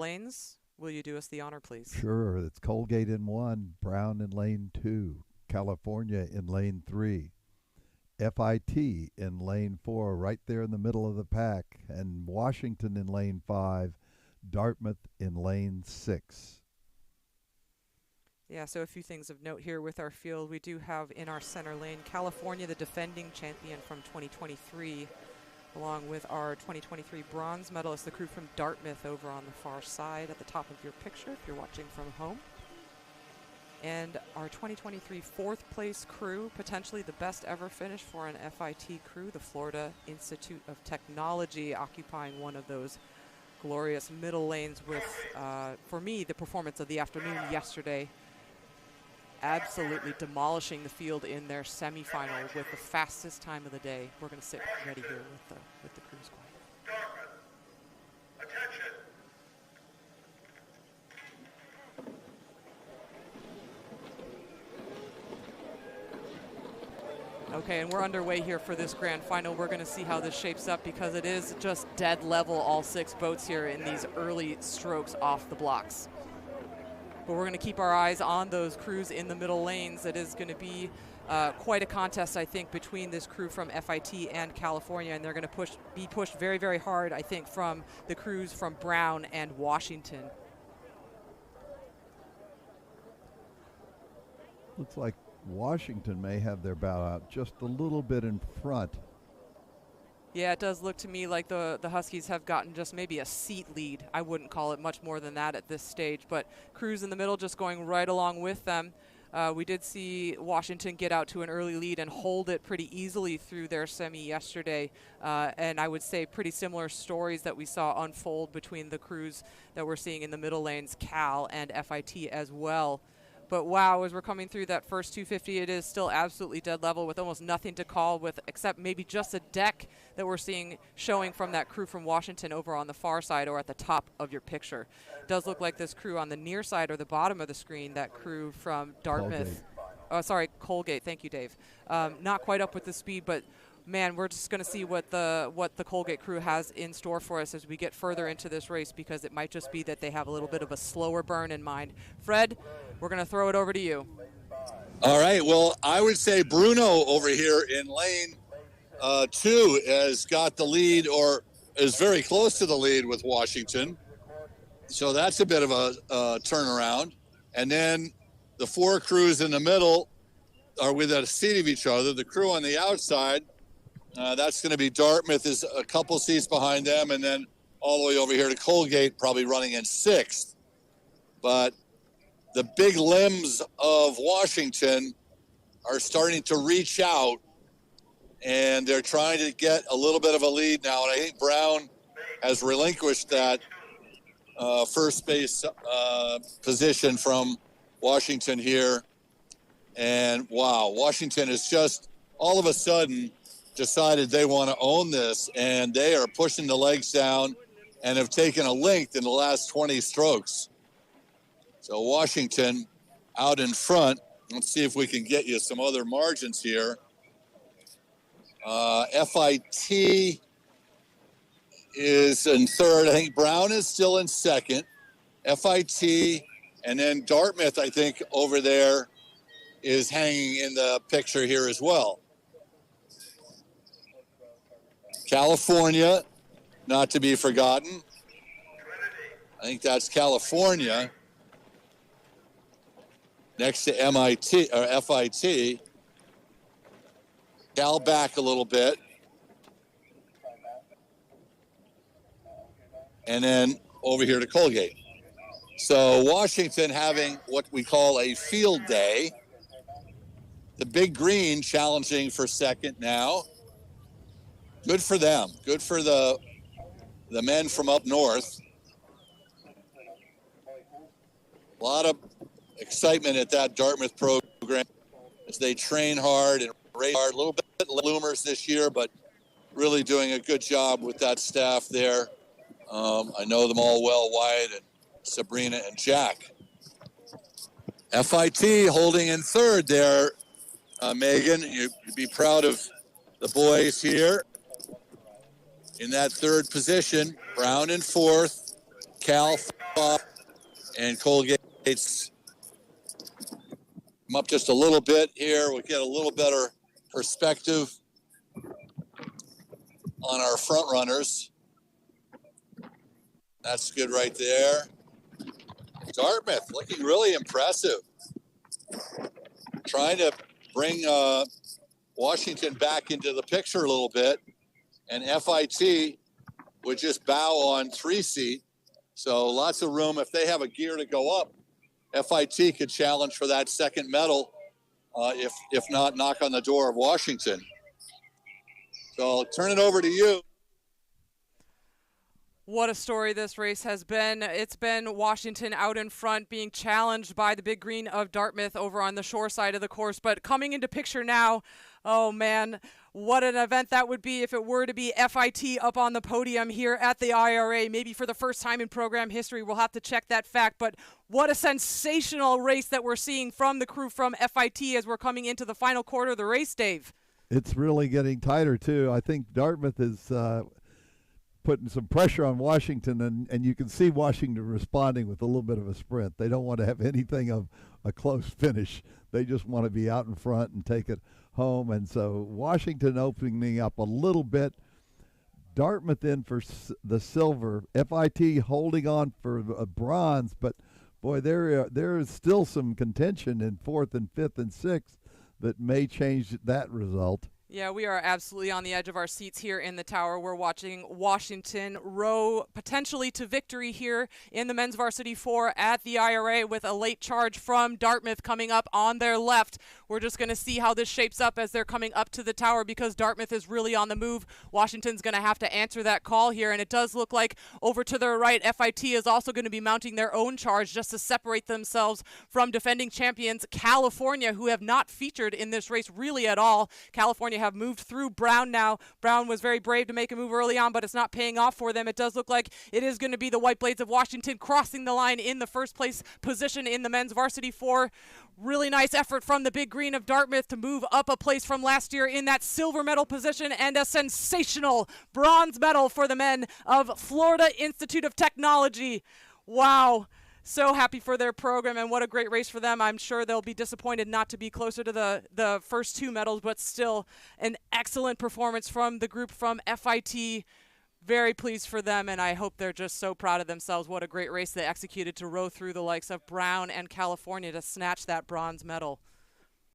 lanes. Will you do us the honor, please? Sure. It's Colgate in 1, Brown in lane 2, California in lane 3, FIT in lane 4, right there in the middle of the pack, and Washington in lane 5, Dartmouth in lane 6. Yeah, so a few things of note here with our field. We do have in our center lane California, the defending champion from 2023, along with our 2023 bronze medalist, the crew from Dartmouth over on the far side at the top of your picture if you're watching from home. And our 2023 fourth place crew, potentially the best ever finish for an FIT crew, the Florida Institute of Technology, occupying one of those glorious middle lanes with, for me, the performance of the afternoon yesterday. Absolutely demolishing the field in their semifinal with the fastest time of the day. We're going to sit ready here with the crew squad. Attention. Okay, and we're underway here for this grand final. We're going to see how this shapes up because it is just dead level, all 6 boats here in these early strokes off the blocks. But we're going to keep our eyes on those crews in the middle lanes. It is going to be quite a contest, I think, between this crew from FIT and California, and they're going to be pushed very, very hard, I think, from the crews from Brown and Washington. Looks like Washington may have their bow out just a little bit in front. Yeah, it does look to me like the Huskies have gotten just maybe a seat lead. I wouldn't call it much more than that at this stage, but crews in the middle just going right along with them. We did see Washington get out to an early lead and hold it pretty easily through their semi yesterday, and I would say pretty similar stories that we saw unfold between the crews that we're seeing in the middle lanes, Cal and FIT as well. But wow, as we're coming through that first 250, it is still absolutely dead level with almost nothing to call with except maybe just a deck that we're seeing showing from that crew from Washington over on the far side or at the top of your picture. It does look like this crew on the near side or the bottom of the screen, that crew from Dartmouth. Oh, sorry, Colgate. Thank you, Dave. Not quite up with the speed, but man, we're just going to see what the Colgate crew has in store for us as we get further into this race, because it might just be that they have a little bit of a slower burn in mind. Fred, we're going to throw it over to you. All right. Well, I would say Bruno over here in lane 2 has got the lead, or is very close to the lead with Washington. So that's a bit of a turnaround. And then the 4 crews in the middle are within a seat of each other. The crew on the outside, that's going to be Dartmouth is a couple seats behind them, and then all the way over here to Colgate, probably running in 6th. But the big limbs of Washington are starting to reach out, and they're trying to get a little bit of a lead now. And I think Brown has relinquished that first base position from Washington here. And wow, Washington has just all of a sudden decided they want to own this, and they are pushing the legs down and have taken a length in the last 20 strokes. So Washington out in front. Let's see if we can get you some other margins here. FIT is in 3rd. I think Brown is still in 2nd. FIT, and then Dartmouth, I think, over there is hanging in the picture here as well. California, not to be forgotten. I think that's California. Next to MIT or FIT. Cal back a little bit. And then over here to Colgate. So Washington having what we call a field day. The big green challenging for 2nd now. Good for them. Good for the men from up north. A lot of excitement at that Dartmouth program as they train hard and race hard. A little bit loomers this year, but really doing a good job with that staff there. I know them all well, Wyatt and Sabrina and Jack. FIT holding in 3rd there, Megan. You'd be proud of the boys here in that 3rd position. Brown in 4th. Cal and Colgate's come up just a little bit here. We'll get a little better perspective on our front runners. That's good right there. Dartmouth looking really impressive. Trying to bring Washington back into the picture a little bit. And FIT would just bow on 3 seat. So lots of room. If they have a gear to go up, FIT could challenge for that second medal, if not knock on the door of Washington. So I'll turn it over to you. What a story this race has been. It's been Washington out in front being challenged by the Big Green of Dartmouth over on the shore side of the course. But coming into picture now, oh man, what an event that would be if it were to be FIT up on the podium here at the IRA, maybe for the first time in program history. We'll have to check that fact. But what a sensational race that we're seeing from the crew from FIT as we're coming into the final quarter of the race, Dave. It's really getting tighter, too. I think Dartmouth is putting some pressure on Washington, and you can see Washington responding with a little bit of a sprint. They don't want to have anything of a close finish. They just want to be out in front and take it home. And so Washington opening up a little bit. Dartmouth in for the silver. FIT holding on for a bronze, but boy, there is still some contention in 4th and 5th and 6th that may change that result. Yeah, we are absolutely on the edge of our seats here in the tower. We're watching Washington row potentially to victory here in the men's varsity 4 at the IRA with a late charge from Dartmouth coming up on their left. We're just going to see how this shapes up as they're coming up to the tower because Dartmouth is really on the move. Washington's going to have to answer that call here, and it does look like over to their right, FIT is also going to be mounting their own charge just to separate themselves from defending champions California, who have not featured in this race really at all. California have moved through Brown now. Brown was very brave to make a move early on, but it's not paying off for them. It does look like it is going to be the White Blades of Washington crossing the line in the first place position in the men's varsity 4. Really nice effort from the Big Green of Dartmouth to move up a place from last year in that silver medal position, and a sensational bronze medal for the men of Florida Institute of Technology. Wow. So happy for their program, and what a great race for them. I'm sure they'll be disappointed not to be closer to the first 2 medals, but still an excellent performance from the group from FIT. Very pleased for them, and I hope they're just so proud of themselves. What a great race they executed to row through the likes of Brown and California to snatch that bronze medal.